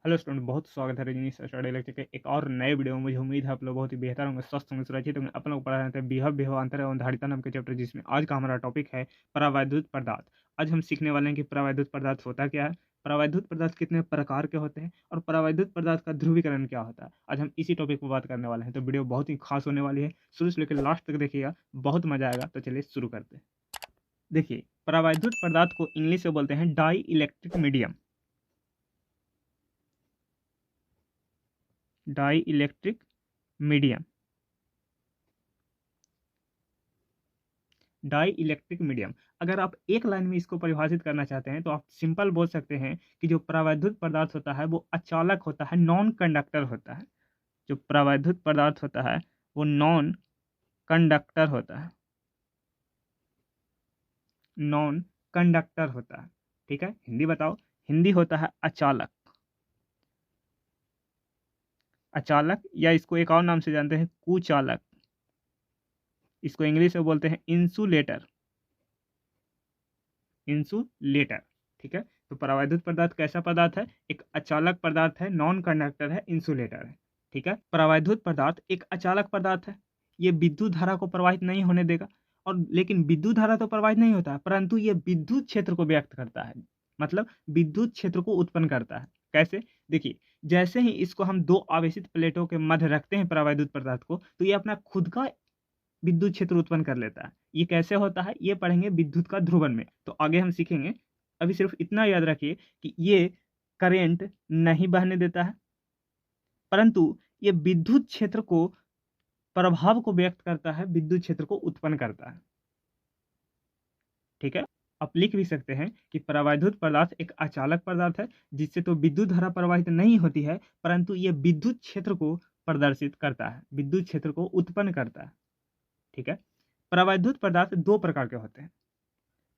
Hello student, बहुत स्वागत है रजनीश स्टडी लेक्चर के एक और नए वीडियो में। मुझे उम्मीद है आप लोग बहुत ही बेहतर होंगे, स्वस्थ होंगे, सुरक्षित होंगे। अपन लोग पढ़ा रहे थे विभवांतर एवं धारिता नाम के चैप्टर, जिसमें आज का हमारा टॉपिक है परावैद्युत पदार्थ। आज हम सीखने वाले हैं कि परावैद्युत पदार्थ होता क्या है, परावैद्युत पदार्थ कितने प्रकार के होते हैं और परावैद्युत पदार्थ का ध्रुवीकरण क्या होता है। आज हम इसी टॉपिक पर बात करने वाले हैं, तो वीडियो बहुत ही खास होने वाली है। शुरू से लेकर लास्ट तक देखिएगा, बहुत मजा आएगा। तो चलिए शुरू करते हैं। देखिए, परावैद्युत पदार्थ को इंग्लिश में बोलते हैं dielectric medium. Dielectric medium, dielectric medium. अगर आप एक लाइन में इसको परिभाषित करना चाहते हैं तो आप सिंपल बोल सकते हैं कि जो परावैद्युत पदार्थ होता है वो अचालक होता है, नॉन कंडक्टर होता है। जो परावैद्युत पदार्थ होता है वो नॉन कंडक्टर होता है, नॉन कंडक्टर होता है। ठीक है, हिंदी बताओ। हिंदी होता है अचालक। अचालक, या इसको एक और नाम से जानते हैं कुचालक। इसको इंग्लिश में बोलते हैं इंसुलेटर। इंसुलेटर, ठीक है। तो परावैद्युत पदार्थ कैसा पदार्थ है? एक अचालक पदार्थ है, नॉन कंडक्टर है, इंसुलेटर है। ठीक है, परावैद्युत पदार्थ एक अचालक पदार्थ है। ये विद्युत धारा को प्रवाहित नहीं होने देगा, और लेकिन विद्युत धारा तो प्रवाहित नहीं होता है, परंतु ये विद्युत क्षेत्र को व्यक्त करता है, मतलब विद्युत क्षेत्र को उत्पन्न करता है। कैसे? देखिए, जैसे ही इसको हम दो आवेशित प्लेटों के मध्य रखते हैं परावैद्युत पदार्थ को, तो ये अपना खुद का विद्युत क्षेत्र उत्पन्न कर लेता है। ये कैसे होता है, ये पढ़ेंगे विद्युत का ध्रुवन में, तो आगे हम सीखेंगे। अभी सिर्फ इतना याद रखिए कि ये करंट नहीं बहने देता है, परंतु ये विद्युत क्षेत्र को, प्रभाव को व्यक्त करता है, विद्युत क्षेत्र को उत्पन्न करता है। ठीक है, आप लिख भी सकते हैं कि परावैद्युत पदार्थ एक अचालक पदार्थ है, जिससे तो विद्युत धारा प्रवाहित नहीं होती है, परंतु ये विद्युत क्षेत्र को प्रदर्शित करता है, विद्युत क्षेत्र को उत्पन्न करता है। ठीक है, परावैद्युत पदार्थ दो प्रकार के होते हैं।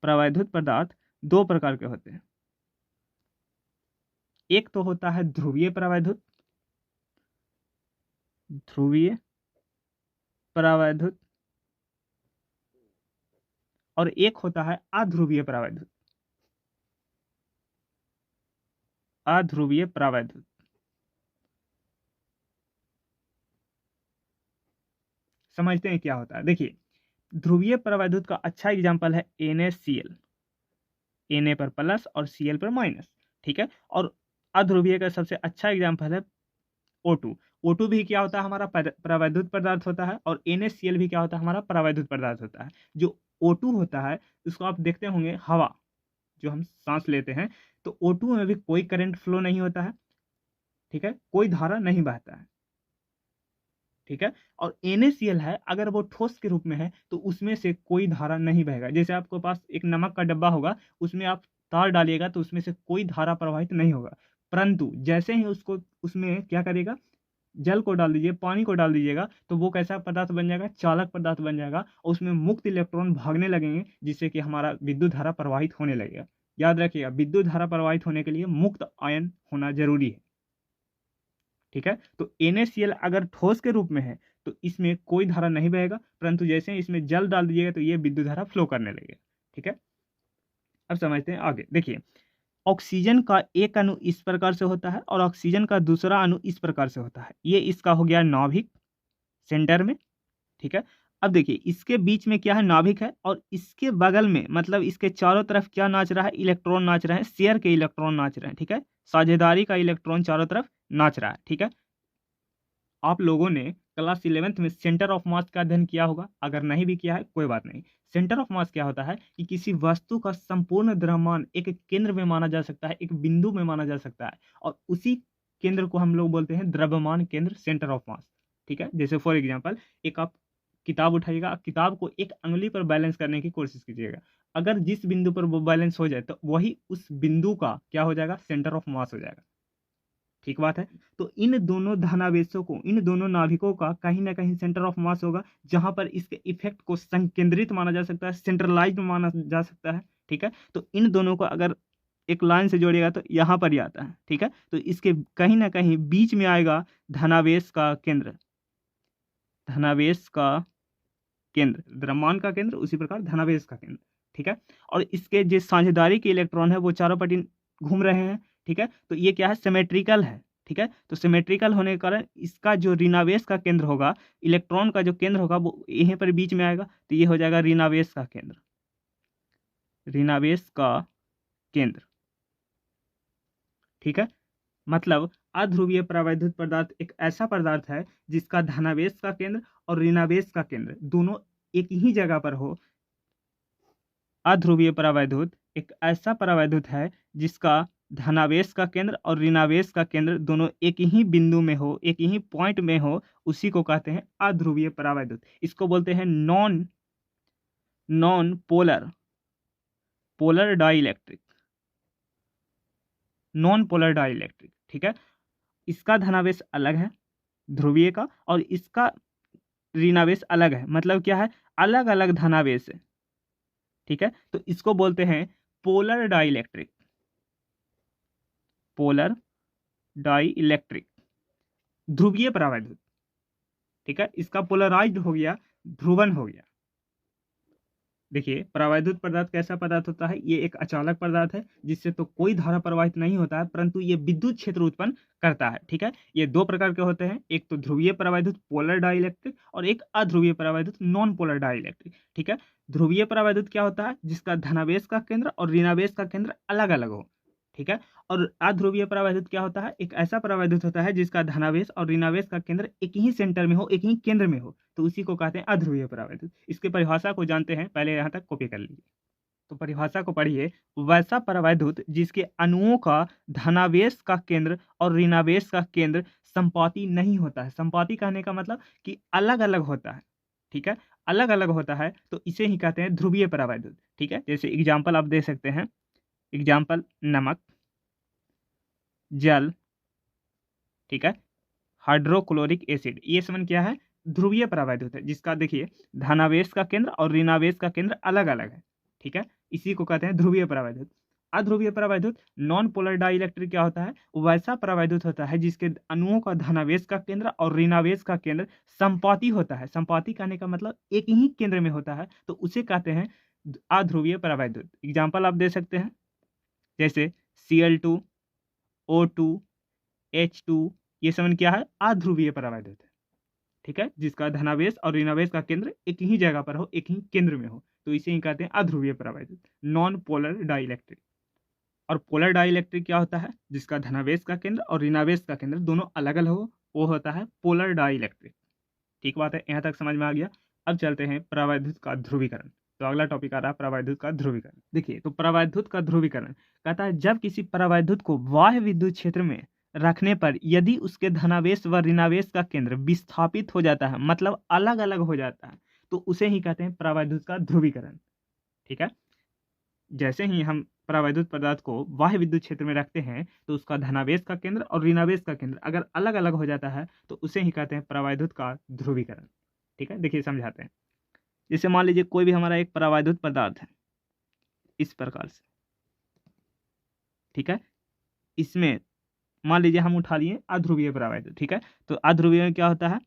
परावैद्युत पदार्थ दो प्रकार के होते हैं। एक तो होता है ध्रुवीय परावैद्युत, ध्रुवीय परावैद्युत, और एक होता है अध्रुवीय परावैद्युत, अध्रुवीय परावैद्युत। समझते हैं क्या होता है। देखिए, ध्रुवीय परावैद्युत का अच्छा एग्जांपल है NaCl, Na पर प्लस और Cl पर माइनस। ठीक है, और अध्रुवीय का सबसे अच्छा एग्जांपल है O2। O2 भी क्या होता है? हमारा परावैद्युत पदार्थ होता है, और NaCl भी क्या होता है? हमारा परावैद्युत पदार्थ होता है। जो O2 होता है उसको आप देखते होंगे, हवा जो हम सांस लेते हैं, तो O2 में भी कोई करंट फ्लो नहीं होता है। ठीक है, कोई धारा नहीं बहता है। ठीक है, और NaCl है, अगर वो ठोस के रूप में है तो उसमें से कोई धारा नहीं बहेगा। जैसे आपके पास एक नमक का डब्बा होगा, उसमें आप तार डालिएगा तो उसमें से कोई धारा प्रवाहित नहीं होगा, परंतु जैसे ही उसको, उसमें क्या करेगा, जल को डाल दीजिए, पानी को डाल दीजिएगा, तो वो कैसा पदार्थ बन जाएगा? चालक पदार्थ बन जाएगा, और उसमें मुक्त इलेक्ट्रॉन भागने लगेंगे, जिससे कि हमारा विद्युत धारा प्रवाहित होने लगेगा। याद रखिएगा, विद्युत धारा प्रवाहित होने के लिए मुक्त आयन होना जरूरी है। ठीक है, तो NaCl अगर ठोस के रूप में है तो इसमें कोई धारा नहीं बहेगा, परंतु जैसे ही इसमें जल डाल दीजिएगा तो ये विद्युत धारा फ्लो करने लगेगा। ठीक है, अब समझते हैं आगे। देखिए, ऑक्सीजन का एक अणु इस प्रकार से होता है और ऑक्सीजन का दूसरा अणु इस प्रकार से होता है। ये इसका हो गया नाभिक, सेंटर में। ठीक है, अब देखिए, इसके बीच में क्या है? नाभिक है, और इसके बगल में, मतलब इसके चारों तरफ क्या नाच रहा है? इलेक्ट्रॉन नाच रहे हैं, शेयर के इलेक्ट्रॉन नाच रहे हैं। ठीक है, साझेदारी का इलेक्ट्रॉन चारों तरफ नाच रहा है। ठीक है, आप लोगों ने क्लास 11th में सेंटर ऑफ मास का अध्ययन किया होगा, अगर नहीं भी किया है कोई बात नहीं। सेंटर ऑफ मास क्या होता है कि किसी वस्तु का संपूर्ण द्रव्यमान एक केंद्र में माना जा सकता है, एक बिंदु में माना जा सकता है, और उसी केंद्र को हम लोग बोलते हैं द्रव्यमान केंद्र, सेंटर ऑफ मास। ठीक है, जैसे फॉर एग्जांपल, एक आप किताब उठाइएगा, किताब को एक अंगुली पर बैलेंस करने की कोशिश कीजिएगा। अगर जिस बिंदु पर वो बैलेंस हो जाए तो वही उस बिंदु का क्या हो जाएगा? सेंटर ऑफ मास हो जाएगा। ठीक बात है। तो इन दोनों धनावेशों को, इन दोनों नाभिकों का कहीं ना कहीं सेंटर ऑफ मास होगा, जहां पर इसके इफेक्ट को संकेंद्रित माना जा सकता है, सेंट्रलाइज्ड माना जा सकता है। ठीक है, तो इन दोनों को अगर एक लाइन से जोड़िएगा तो यहाँ पर ही आता है। ठीक है, तो इसके कहीं ना कहीं बीच में आएगा धनावेश का केंद्र, धनावेश का केंद्र, द्रव्यमान का केंद्र, उसी प्रकार धनावेश का केंद्र। ठीक है, और इसके जो साझेदारी के इलेक्ट्रॉन है वो चारों पट्टी घूम रहे हैं, ठीक है। तो ये क्या है, सिमेट्रिकल है, ठीक है। तो सिमेट्रिकल होने के कारण इसका जो ऋणावेश का केंद्र होगा, इलेक्ट्रॉन का जो केंद्र होगा वो यहीं पर बीच में आएगा, तो ये हो जाएगा ऋणावेश का केंद्र, ऋणावेश का केंद्र, ठीक है। मतलब अध्रुवीय परावैद्युत पदार्थ एक ऐसा पदार्थ है जिसका धनावेश का केंद्र और ऋणावेश का केंद्र दोनों एक ही जगह पर हो। अध्रुवीय परावैद्युत एक ऐसा परावैद्युत है जिसका धनावेश का केंद्र और ऋणावेश का केंद्र दोनों एक ही बिंदु में हो, एक ही पॉइंट में हो, उसी को कहते हैं अध्रुवीय परावैद्युत। इसको बोलते हैं non polar dielectric, non polar dielectric, ठीक है। इसका धनावेश अलग है ध्रुवीय का, और इसका ऋणावेश अलग है, मतलब क्या है, अलग अलग धनावेश है, ठीक है। तो इसको बोलते हैं पोलर डाइइलेक्ट्रिक, पोलर डाइइलेक्ट्रिक ध्रुवीय परावैद्युत, ठीक है। इसका पोलराइज्ड हो गया, ध्रुवन हो गया। देखिए परावैद्युत पदार्थ कैसा पदार्थ होता है, ये एक अचालक पदार्थ है जिससे तो कोई धारा प्रवाहित नहीं होता है, परंतु ये विद्युत क्षेत्र उत्पन्न करता है, ठीक है। ये दो प्रकार के होते हैं, एक तो ध्रुवीय परावैद्युत पोलर डाइइलेक्ट्रिक और एक अध्रुवीय परावैद्युत नॉन पोलर डाइइलेक्ट्रिक, ठीक है। ध्रुवीय परावैद्युत क्या होता है, जिसका धनावेश का केंद्र और ऋणावेश का केंद्र अलग अलग हो, ठीक है। और अध्रुवीय परावैद्युत क्या होता है, एक ऐसा परावैद्युत होता है जिसका धनावेश और ऋणावेश का केंद्र एक ही सेंटर में हो, एक ही केंद्र में हो, तो उसी को कहते हैं अध्रुवीय परावैद्युत। इसके परिभाषा को जानते हैं, पहले यहाँ तक कॉपी कर लीजिए। तो परिभाषा को पढ़िए, वैसा परावैद्युत जिसके अणुओं का धनावेश का केंद्र और ऋणावेश का केंद्र संपाती नहीं होता है। संपाती कहने का मतलब कि अलग अलग होता है, ठीक है, अलग अलग होता है, तो इसे ही कहते हैं ध्रुवीय परावैद्युत, ठीक है। जैसे एग्जाम्पल आप दे सकते हैं, एग्जाम्पल नमक, जल, ठीक है, हाइड्रोक्लोरिक एसिड, ये सब क्या है, ध्रुवीय परावैद्युत है, जिसका देखिए धनावेश का केंद्र और ऋणावेश का केंद्र अलग अलग है, ठीक है। इसी को कहते हैं ध्रुवीय परावैद्युत। अध्रुवीय परावैद्युत नॉन पोलर डाइइलेक्ट्रिक क्या होता है, वैसा परावैद्युत होता है जिसके अणुओं का धनावेश का केंद्र और ऋणावेश का केंद्र संपाती होता है। संपाती कहने का मतलब एक ही केंद्र में होता है, तो उसे कहते हैं अध्रुवीय परावैद्युत। एग्जाम्पल आप दे सकते हैं, जैसे Cl2, O2, H2, ये सब क्या है, अध्रुवीय परावैद्युत है, ठीक है, जिसका धनावेश और ऋणावेश का केंद्र एक ही जगह पर हो, एक ही केंद्र में हो, तो इसे ही कहते हैं अध्रुवीय परावैद्युत, नॉन पोलर डाइइलेक्ट्रिक। और पोलर डाइइलेक्ट्रिक क्या होता है, जिसका धनावेश का केंद्र और ऋणावेश का केंद्र दोनों अलग अलग हो, वो होता है पोलर डाइइलेक्ट्रिक। ठीक बात है, यहाँ तक समझ में आ गया। अब चलते हैं परावैद्युत का ध्रुवीकरण। तो अगला टॉपिक आ रहा है परावैद्युत का ध्रुवीकरण। देखिए, तो परावैद्युत का ध्रुवीकरण कहता है जब किसी परावैद्युत को बाह्य विद्युत क्षेत्र में रखने पर यदि उसके धनावेश व ऋणावेश का केंद्र विस्थापित हो जाता है, मतलब अलग अलग हो जाता है, तो उसे ही कहते हैं परावैद्युत का ध्रुवीकरण, ठीक है। जैसे ही हम परावैद्युत पदार्थ को बाह्य विद्युत क्षेत्र में रखते हैं तो उसका धनावेश का केंद्र और ऋणावेश का केंद्र अगर अलग अलग हो जाता है तो उसे ही कहते हैं परावैद्युत का ध्रुवीकरण, ठीक है। देखिए समझाते हैं। जैसे मान लीजिए कोई भी हमारा एक परावैद्युत पदार्थ है इस प्रकार से, ठीक है। इसमें मान लीजिए हम उठा लिए अध्रुवीय परावैद्युत, ठीक है। तो अध्रुवीय में क्या होता है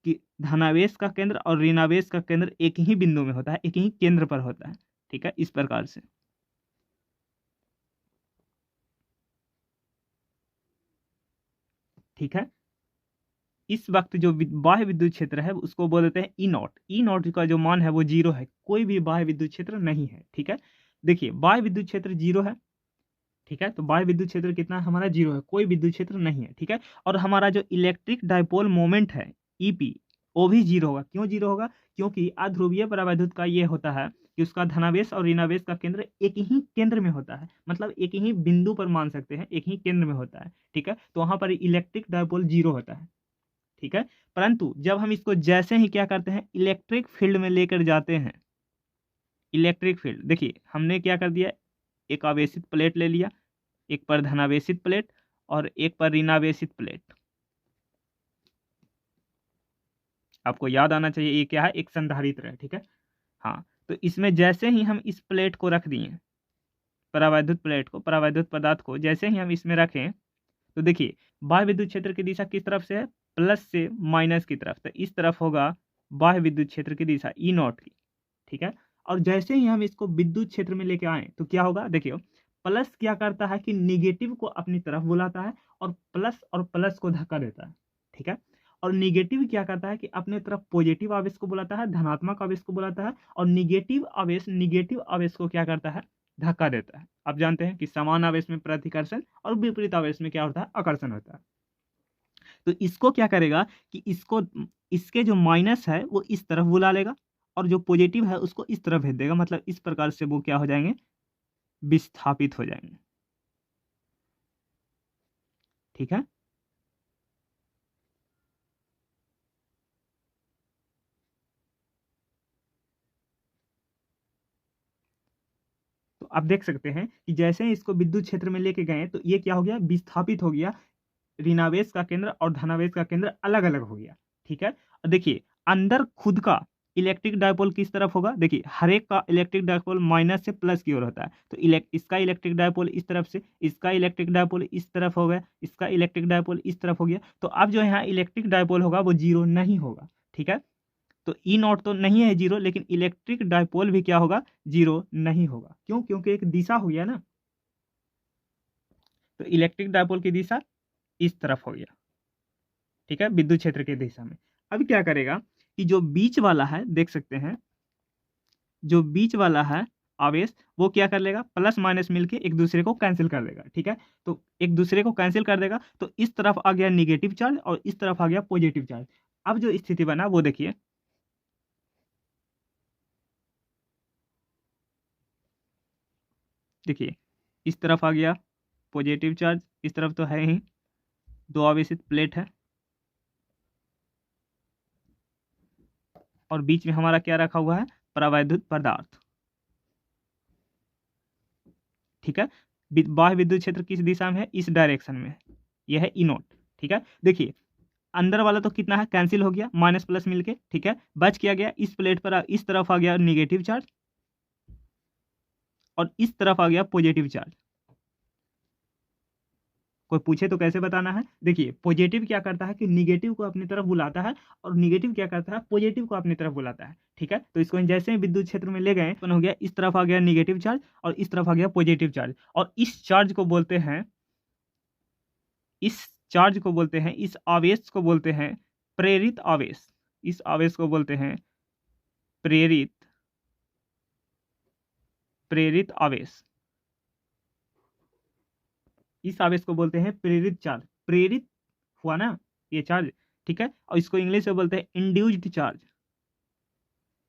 कि धनावेश का केंद्र और ऋणावेश का केंद्र एक ही बिंदु में होता है, एक ही केंद्र पर होता है, ठीक है, इस प्रकार से। ठीक है, इस वक्त जो बाह्य विद्युत क्षेत्र है उसको बोल देते हैं ई नॉट। ई नॉट का जो मान है वो 0 है, कोई भी बाह्य विद्युत क्षेत्र नहीं है, ठीक है। देखिए बाह्य विद्युत क्षेत्र 0 है, ठीक है। तो बाह्य विद्युत क्षेत्र कितना है हमारा, 0 है, कोई विद्युत क्षेत्र नहीं है, ठीक है। और हमारा जो इलेक्ट्रिक डाइपोल मोमेंट है ईपी, वो भी 0 होगा। क्यों 0 होगा, क्योंकि अध्रुवीय परावैद्युत का ये होता है कि उसका धनावेश और ऋणावेश का केंद्र एक ही केंद्र में होता है, मतलब एक ही बिंदु पर मान सकते हैं, एक ही केंद्र में होता है, ठीक है। तो वहां पर इलेक्ट्रिक डाइपोल 0 होता है, ठीक है। परंतु जब हम इसको जैसे ही क्या करते हैं, इलेक्ट्रिक फील्ड में लेकर जाते हैं, इलेक्ट्रिक फील्ड, देखिए हमने क्या कर दिया, एक आवेशित प्लेट ले लिया, एक पर धनावेशित प्लेट और एक पर ऋणावेशित प्लेट। आपको याद आना चाहिए ये क्या है, एक संधारित्र है, ठीक है। हाँ, तो इसमें जैसे ही हम इस प्लेट को रख दिए, परावैद्युत प्लेट को, परावैद्युत पदार्थ को जैसे ही हम इसमें रखें, तो देखिए बाह्य विद्युत क्षेत्र की दिशा किस तरफ से है, प्लस से माइनस की तरफ, तो इस तरफ होगा बाह्य विद्युत क्षेत्र की दिशा ई नॉट की, ठीक है। और जैसे ही हम इसको विद्युत क्षेत्र में लेके आए तो क्या होगा, देखिए प्लस क्या करता है कि निगेटिव को अपनी तरफ बुलाता है और प्लस को धक्का देता है, ठीक है। और निगेटिव क्या करता है कि अपने तरफ पॉजिटिव आवेश को बुलाता है, धनात्मक आवेश को बुलाता है, और निगेटिव आवेश को क्या करता है, धक्का देता है। आप जानते हैं कि समान आवेश में प्रतिकर्षण और विपरीत आवेश में क्या होता है, आकर्षण होता है। तो इसको क्या करेगा कि इसके जो माइनस है वो इस तरफ बुला लेगा और जो पॉजिटिव है उसको इस तरफ भेज देगा, मतलब इस प्रकार से वो क्या हो जाएंगे, विस्थापित हो जाएंगे, ठीक है। तो आप देख सकते हैं कि जैसे ही इसको विद्युत क्षेत्र में लेके गए तो ये क्या हो गया, विस्थापित हो गया, ऋणावेश का केंद्र और धनावेश का केंद्र अलग अलग हो गया, ठीक है। और देखिए अंदर खुद का इलेक्ट्रिक डायपोल किस तरफ होगा, देखिए हर एक का इलेक्ट्रिक डायपोल माइनस से प्लस की ओर होता है। तो इसका इलेक्ट्रिक डायपोल इस तरफ से, इसका इलेक्ट्रिक डायपोल इस तरफ हो गया, इसका इलेक्ट्रिक डायपोल इस तरफ हो गया। तो अब जो यहाँ इलेक्ट्रिक डायपोल होगा वो जीरो नहीं होगा, ठीक है। तो ई नॉट तो नहीं है जीरो, लेकिन इलेक्ट्रिक डायपोल भी क्या होगा, जीरो नहीं होगा। क्यों, क्योंकि एक दिशा हो गया ना। तो इलेक्ट्रिक डायपोल की दिशा इस तरफ हो गया, ठीक है, विद्युत क्षेत्र की दिशा में। अब क्या करेगा कि जो बीच वाला है, देख सकते हैं जो बीच वाला है आवेश, वो क्या कर लेगा, प्लस माइनस मिलके एक दूसरे को कैंसिल कर देगा, ठीक है। तो एक दूसरे को कैंसिल कर देगा, तो इस तरफ आ गया निगेटिव चार्ज और इस तरफ आ गया पॉजिटिव चार्ज। अब जो स्थिति बना वो देखिए, देखिए इस तरफ आ गया पॉजिटिव चार्ज, इस तरफ तो है ही, दो आवेशित प्लेट है, और बीच में हमारा क्या रखा हुआ है, परावैद्युत पदार्थ, ठीक है। बाह्य विद्युत क्षेत्र किस दिशा में है, इस डायरेक्शन में है, यह है ई नोट, ठीक है। देखिए अंदर वाला तो कितना है, कैंसिल हो गया, माइनस प्लस मिलके, ठीक है। बच क्या गया, इस प्लेट पर इस तरफ आ गया निगेटिव चार्ज और इस तरफ आ गया पॉजिटिव चार्ज। कोई पूछे तो कैसे बताना है, देखिए पॉजिटिव क्या करता है कि निगेटिव को अपनी तरफ बुलाता है और निगेटिव क्या करता है, पॉजिटिव को अपनी तरफ बुलाता है, ठीक है। तो इसको जैसे ही विद्युत क्षेत्र में ले गए तो हो गया, इस तरफ आ गया निगेटिव चार्ज और इस तरफ आ गया पॉजिटिव चार्ज, और इस चार्ज को बोलते हैं, इस चार्ज को बोलते हैं, इस आवेश को बोलते हैं प्रेरित आवेश। इस आवेश को बोलते हैं प्रेरित प्रेरित आवेश। इस आवेश को बोलते हैं प्रेरित चार्ज, प्रेरित हुआ ना ये चार्ज, ठीक है। और इसको इंग्लिश में बोलते हैं इंड्यूस्ड चार्ज,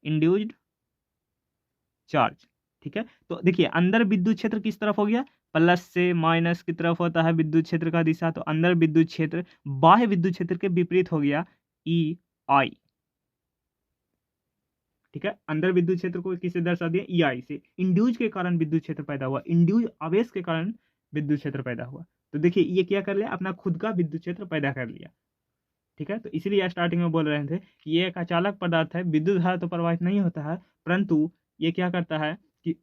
इंड्यूस्ड चार्ज, ठीक है। तो देखिए अंदर विद्युत क्षेत्र किस तरफ हो गया, प्लस से माइनस की तरफ होता है विद्युत क्षेत्र का दिशा, तो अंदर विद्युत क्षेत्र बाह्य विद्युत क्षेत्र के विपरीत हो गया ई आई, ठीक है। अंदर विद्युत क्षेत्र को किससे दर्शा दिया, ई आई से। इंड्यूज के कारण विद्युत क्षेत्र पैदा हुआ, इंड्यूज आवेश के कारण विद्युत क्षेत्र पैदा हुआ। तो देखिए ये क्या कर लिया, अपना खुद का विद्युत क्षेत्र पैदा कर लिया, ठीक है। तो इसीलिए स्टार्टिंग में बोल रहे थे कि ये एक अचालक पदार्थ है, विद्युत धारा तो प्रवाहित नहीं होता है, परंतु ये क्या करता है कि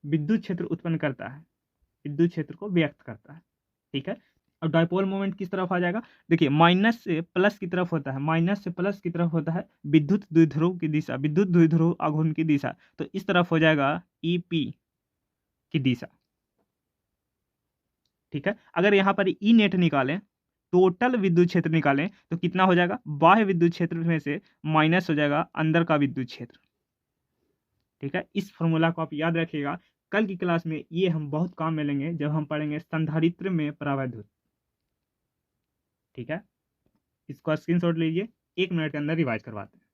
विद्युत क्षेत्र उत्पन्न करता है, विद्युत क्षेत्र को व्यक्त करता है, ठीक है। और डायपोल मोमेंट किस तरफ आ जाएगा, देखिए माइनस से प्लस की तरफ होता है, माइनस से प्लस की तरफ होता है विद्युत द्विध्रुव की दिशा, विद्युत द्विध्रुव आघूर्ण की दिशा, तो इस तरफ हो जाएगा ईपी की दिशा, ठीक है। अगर यहाँ पर ई नेट निकालें, टोटल विद्युत क्षेत्र निकालें, तो कितना हो जाएगा, बाह्य विद्युत क्षेत्र में से माइनस हो जाएगा अंदर का विद्युत क्षेत्र, ठीक है। इस फॉर्मूला को आप याद रखिएगा, कल की क्लास में ये हम बहुत काम में लेंगे जब हम पढ़ेंगे संधारित्र में परावैद्युत, ठीक है। इसको स्क्रीनशॉट लीजिए, 1 मिनट के अंदर रिवाइज करवाते हैं।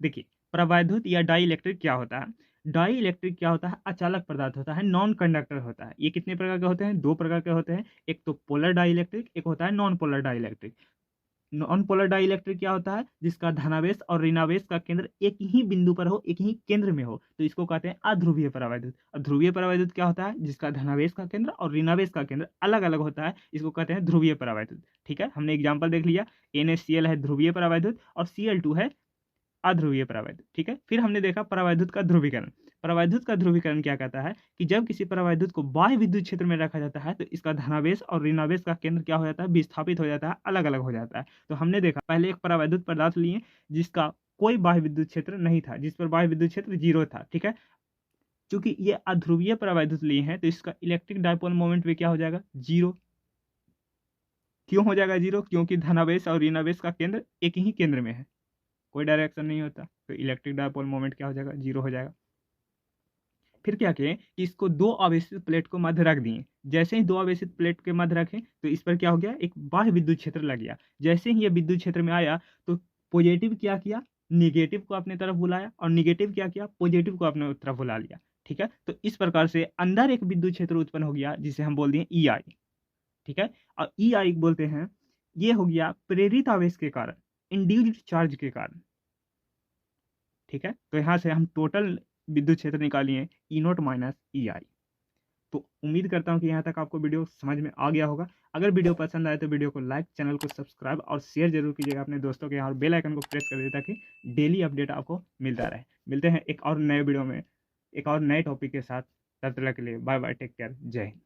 देखिए परावैद्युत या डाई इलेक्ट्रिक क्या होता है, डाई इलेक्ट्रिक क्या होता है, अचालक पदार्थ होता है, नॉन कंडक्टर होता है। ये कितने प्रकार के होते हैं, 2 प्रकार के होते हैं, एक तो पोलर डाई इलेक्ट्रिक, एक होता है non polar dielectric. Non polar dielectric क्या होता है, जिसका धनावेश और ऋणावेश का केंद्र एक ही बिंदु पर हो, एक ही केंद्र में हो, तो इसको कहते हैं अध्रुवीय परावैद्युत। और ध्रुवीय परावैद्युत क्या होता है, जिसका धनावेश का केंद्र और ऋणावेश का केंद्र अलग अलग होता है, इसको कहते हैं ध्रुवीय परावैद्युत, ठीक है। हमने एग्जाम्पल देख लिया, NaCl है ध्रुवीय परावैद्युत और Cl2 है अध्रुवीय परावैद्युत, ठीक है। फिर हमने देखा परावैद्युत का ध्रुवीकरण। परावैद्युत का ध्रुवीकरण क्या कहता है कि जब किसी परावैद्युत को बाह्य विद्युत क्षेत्र में रखा जाता है तो इसका धनावेश और ऋणावेश का केंद्र क्या हो जाता है, विस्थापित हो जाता है, अलग अलग हो जाता है। तो हमने देखा पहले एक परावैद्युत पदार्थ लिए जिसका कोई बाह्य विद्युत क्षेत्र नहीं था, जिस पर बाह्य विद्युत क्षेत्र 0 था, ठीक है। चूंकि ये अध्रुवीय परावैद्युत लिए हैं तो इसका इलेक्ट्रिक डायपोल मोमेंट भी क्या हो जाएगा, जीरो। क्यों हो जाएगा जीरो, क्योंकि धनावेश और ऋणावेश का केंद्र एक ही केंद्र में है, कोई डायरेक्शन नहीं होता, तो इलेक्ट्रिक डायपोल मोमेंट क्या हो जाएगा, जीरो हो जाएगा। फिर क्या किए कि इसको दो आवेशित प्लेट को मध्य रख दिए। जैसे ही दो आवेशित प्लेट के मध्य रखें तो इस पर क्या हो गया, एक बाह्य विद्युत क्षेत्र लग गया। जैसे ही ये विद्युत क्षेत्र में आया तो पॉजिटिव क्या किया, निगेटिव को अपने तरफ बुलाया, और निगेटिव क्या किया, पॉजिटिव को अपने तरफ बुला लिया। ठीक है, तो इस प्रकार से अंदर एक विद्युत क्षेत्र उत्पन्न हो गया जिसे हम बोल दिए ई आई। ठीक है, और ई आई बोलते हैं, ये हो गया प्रेरित आवेश के कारण, इंड्यूस्ड चार्ज के कारण। ठीक है, तो यहाँ से हम टोटल विद्युत क्षेत्र निकालिए ई नोट माइनस ई आई। तो उम्मीद करता हूँ कि यहाँ तक आपको वीडियो समझ में आ गया होगा। अगर वीडियो पसंद आए तो वीडियो को लाइक, चैनल को सब्सक्राइब और शेयर जरूर कीजिएगा अपने दोस्तों के यहाँ, और बेल आइकन को प्रेस कर दीजिए ताकि डेली अपडेट आपको मिलता रहे। मिलते हैं एक और नए वीडियो में एक और नए टॉपिक के साथ। तब तक के लिए बाय बाय, टेक केयर, जय हिंद।